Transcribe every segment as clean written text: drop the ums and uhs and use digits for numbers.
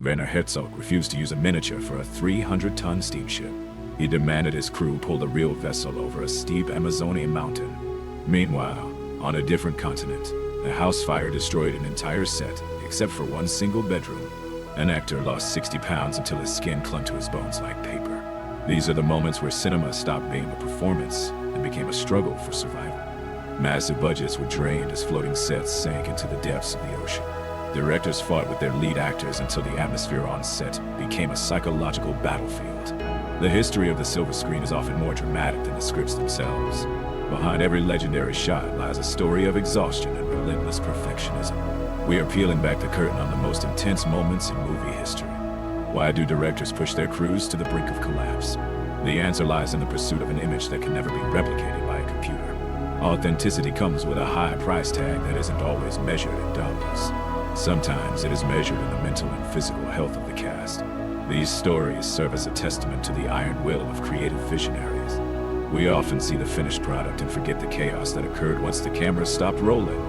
Werner Herzog refused to use a miniature for a 300-ton steamship. He demanded his crew pull the real vessel over a steep Amazonian mountain. Meanwhile, on a different continent, a house fire destroyed an entire set, except for one single bedroom. An actor lost 60 pounds until his skin clung to his bones like paper. These are the moments where cinema stopped being a performance and became a struggle for survival. Massive budgets were drained as floating sets sank into the depths of the ocean. Directors fought with their lead actors until the atmosphere on set became a psychological battlefield. The history of the silver screen is often more dramatic than the scripts themselves. Behind every legendary shot lies a story of exhaustion and relentless perfectionism. We are peeling back the curtain on the most intense moments in movie history. Why do directors push their crews to the brink of collapse? The answer lies in the pursuit of an image that can never be replicated by a computer. Authenticity comes with a high price tag that isn't always measured in dollars. Sometimes it is measured in the mental and physical health of the cast. These stories serve as a testament to the iron will of creative visionaries. We often see the finished product and forget the chaos that occurred once the camera stopped rolling.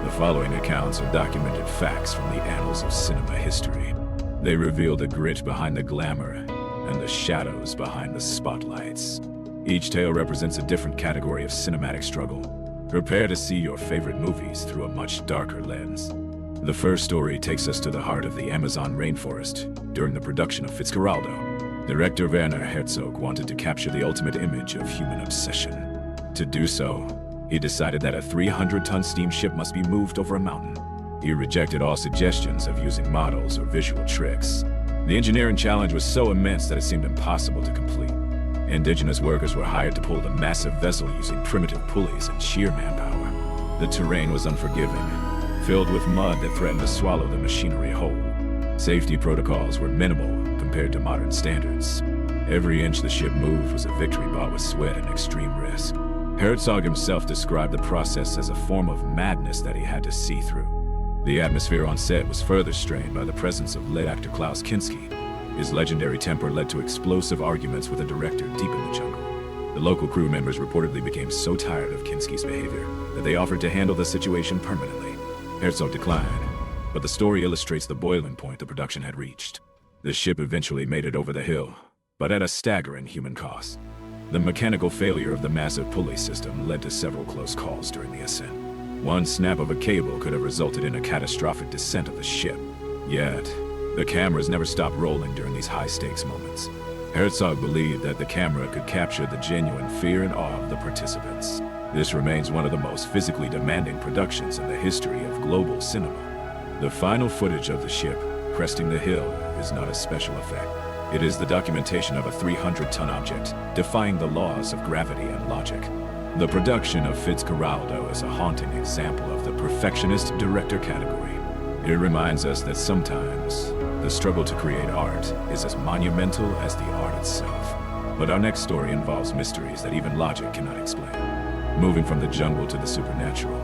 The following accounts are documented facts from the annals of cinema history. They reveal the grit behind the glamour and the shadows behind the spotlights. Each tale represents a different category of cinematic struggle. Prepare to see your favorite movies through a much darker lens. The first story takes us to the heart of the Amazon rainforest during the production of Fitzcarraldo. Director Werner Herzog wanted to capture the ultimate image of human obsession. To do so, he decided that a 300-ton steamship must be moved over a mountain. He rejected all suggestions of using models or visual tricks. The engineering challenge was so immense that it seemed impossible to complete. Indigenous workers were hired to pull the massive vessel using primitive pulleys and sheer manpower. The terrain was unforgiving, filled with mud that threatened to swallow the machinery whole. Safety protocols were minimal compared to modern standards. Every inch the ship moved was a victory bought with sweat and extreme risk. Herzog himself described the process as a form of madness that he had to see through. The atmosphere on set was further strained by the presence of lead actor Klaus Kinski. His legendary temper led to explosive arguments with a director deep in the jungle. The local crew members reportedly became so tired of Kinski's behavior that they offered to handle the situation permanently. Herzog declined, but the story illustrates the boiling point the production had reached. The ship eventually made it over the hill, but at a staggering human cost. The mechanical failure of the massive pulley system led to several close calls during the ascent. One snap of a cable could have resulted in a catastrophic descent of the ship. Yet, the cameras never stopped rolling during these high-stakes moments. Herzog believed that the camera could capture the genuine fear and awe of the participants. This remains one of the most physically demanding productions in the history of global cinema. The final footage of the ship cresting the hill is not a special effect. It is the documentation of a 300-ton object, defying the laws of gravity and logic. The production of Fitzcarraldo is a haunting example of the perfectionist director category. It reminds us that sometimes the struggle to create art is as monumental as the art itself. But our next story involves mysteries that even logic cannot explain. Moving from the jungle to the supernatural,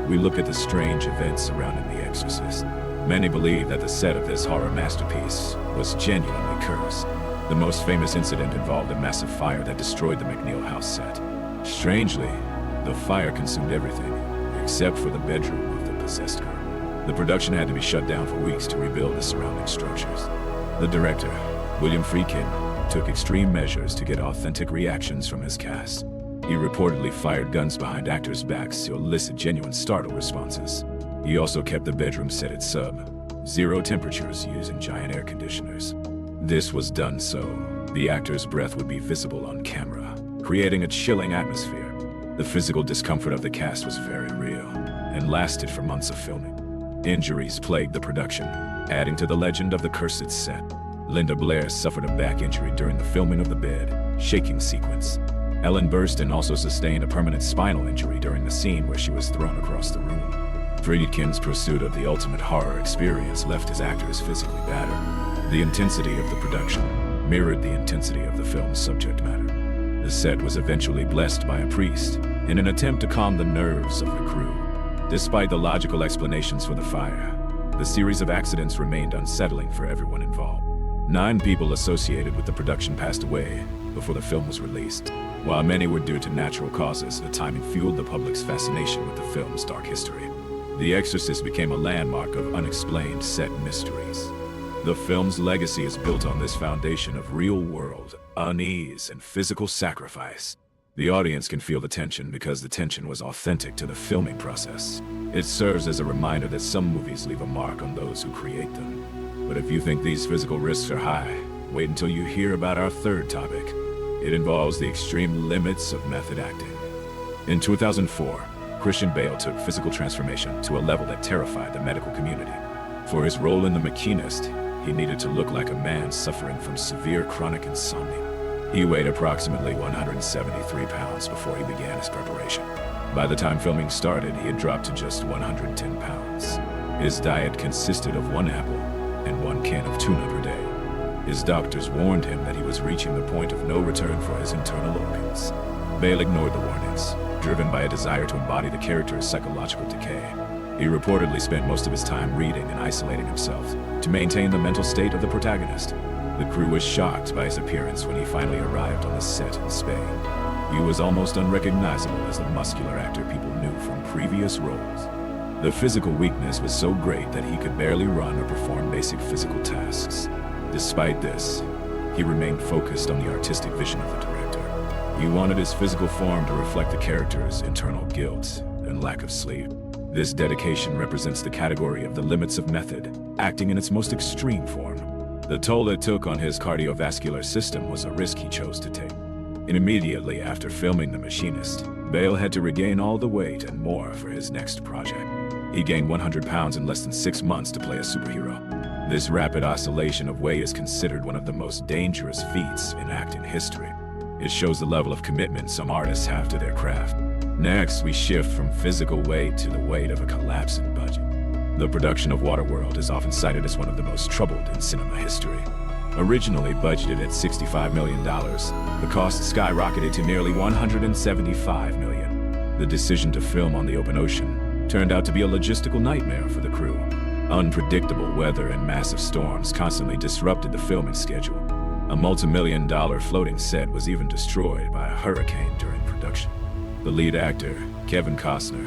we look at the strange events surrounding The Exorcist. Many believe that the set of this horror masterpiece was genuinely cursed. The most famous incident involved a massive fire that destroyed the McNeil house set. Strangely, the fire consumed everything, except for the bedroom of the possessed girl. The production had to be shut down for weeks to rebuild the surrounding structures. The director, William Friedkin, took extreme measures to get authentic reactions from his cast. He reportedly fired guns behind actors' backs to elicit genuine startle responses. He also kept the bedroom set at sub-zero temperatures using giant air conditioners. This was done so the actor's breath would be visible on camera, creating a chilling atmosphere. The physical discomfort of the cast was very real and lasted for months of filming. Injuries plagued the production, adding to the legend of the cursed set. Linda Blair suffered a back injury during the filming of the bed shaking sequence. Ellen Burstyn also sustained a permanent spinal injury during the scene where she was thrown across the room. Friedkin's pursuit of the ultimate horror experience left his actors physically battered. The intensity of the production mirrored the intensity of the film's subject matter. The set was eventually blessed by a priest in an attempt to calm the nerves of the crew. Despite the logical explanations for the fire, the series of accidents remained unsettling for everyone involved. 9 people associated with the production passed away before the film was released. While many were due to natural causes, the timing fueled the public's fascination with the film's dark history. The Exorcist became a landmark of unexplained set mysteries. The film's legacy is built on this foundation of real-world unease and physical sacrifice. The audience can feel the tension because the tension was authentic to the filming process. It serves as a reminder that some movies leave a mark on those who create them. But if you think these physical risks are high, wait until you hear about our third topic. It involves the extreme limits of method acting. In 2004, Christian Bale took physical transformation to a level that terrified the medical community. For his role in The Machinist, he needed to look like a man suffering from severe chronic insomnia. He weighed approximately 173 pounds before he began his preparation. By the time filming started, he had dropped to just 110 pounds. His diet consisted of 1 apple and 1 can of tuna per day. His doctors warned him that he was reaching the point of no return for his internal organs. Bale ignored the warnings, driven by a desire to embody the character's psychological decay. He reportedly spent most of his time reading and isolating himself to maintain the mental state of the protagonist. The crew was shocked by his appearance when he finally arrived on the set in Spain. He was almost unrecognizable as the muscular actor people knew from previous roles. The physical weakness was so great that he could barely run or perform basic physical tasks. Despite this, he remained focused on the artistic vision of the director. He wanted his physical form to reflect the character's internal guilt and lack of sleep. This dedication represents the category of the limits of method, acting in its most extreme form. The toll it took on his cardiovascular system was a risk he chose to take. And immediately after filming The Machinist, Bale had to regain all the weight and more for his next project. He gained 100 pounds in less than 6 months to play a superhero. This rapid oscillation of weight is considered one of the most dangerous feats in acting history. It shows the level of commitment some artists have to their craft. Next, we shift from physical weight to the weight of a collapsing budget. The production of Waterworld is often cited as one of the most troubled in cinema history. Originally budgeted at $65 million, the cost skyrocketed to nearly $175 million. The decision to film on the open ocean turned out to be a logistical nightmare for the crew. Unpredictable weather and massive storms constantly disrupted the filming schedule. A multi-million-dollar floating set was even destroyed by a hurricane during production. The lead actor, Kevin Costner,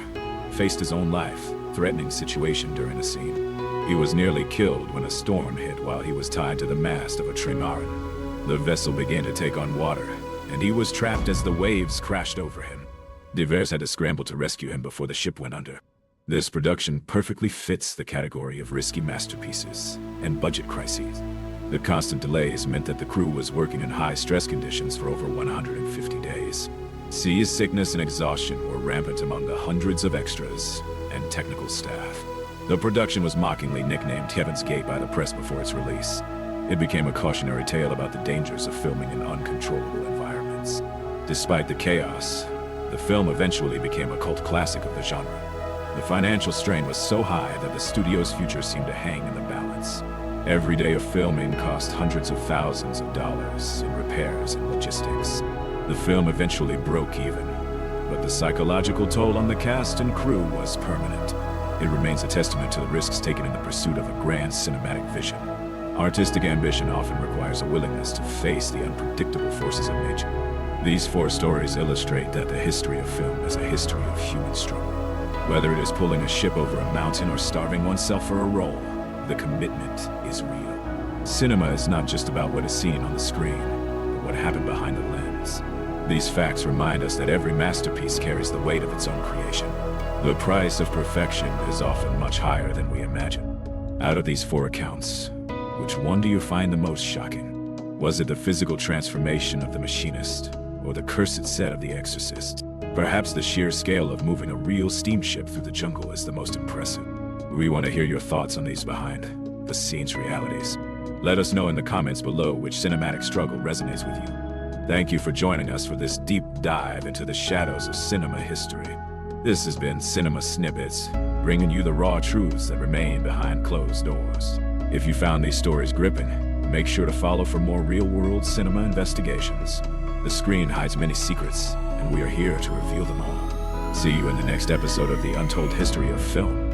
faced his own life-threatening situation during a scene. He was nearly killed when a storm hit while he was tied to the mast of a trimaran. The vessel began to take on water, and he was trapped as the waves crashed over him. Divers had to scramble to rescue him before the ship went under. This production perfectly fits the category of risky masterpieces and budget crises. The constant delays meant that the crew was working in high-stress conditions for over 150 days. Seasickness and exhaustion were rampant among the hundreds of extras and technical staff. The production was mockingly nicknamed Heaven's Gate by the press before its release. It became a cautionary tale about the dangers of filming in uncontrollable environments. Despite the chaos, the film eventually became a cult classic of the genre. The financial strain was so high that the studio's future seemed to hang in the balance. Every day of filming cost hundreds of thousands of dollars in repairs and logistics. The film eventually broke even, but the psychological toll on the cast and crew was permanent. It remains a testament to the risks taken in the pursuit of a grand cinematic vision. Artistic ambition often requires a willingness to face the unpredictable forces of nature. These 4 stories illustrate that the history of film is a history of human struggle. Whether it is pulling a ship over a mountain or starving oneself for a role, the commitment is real. Cinema is not just about what is seen on the screen, but what happened behind the lens. These facts remind us that every masterpiece carries the weight of its own creation. The price of perfection is often much higher than we imagine. Out of these 4 accounts, which one do you find the most shocking? Was it the physical transformation of The Machinist, or the cursed set of The Exorcist? Perhaps the sheer scale of moving a real steamship through the jungle is the most impressive. We want to hear your thoughts on these behind-the-scenes realities. Let us know in the comments below which cinematic struggle resonates with you. Thank you for joining us for this deep dive into the shadows of cinema history. This has been Cinema Snippets, bringing you the raw truths that remain behind closed doors. If you found these stories gripping, make sure to follow for more real-world cinema investigations. The screen hides many secrets, and we are here to reveal them all. See you in the next episode of The Untold History of Film.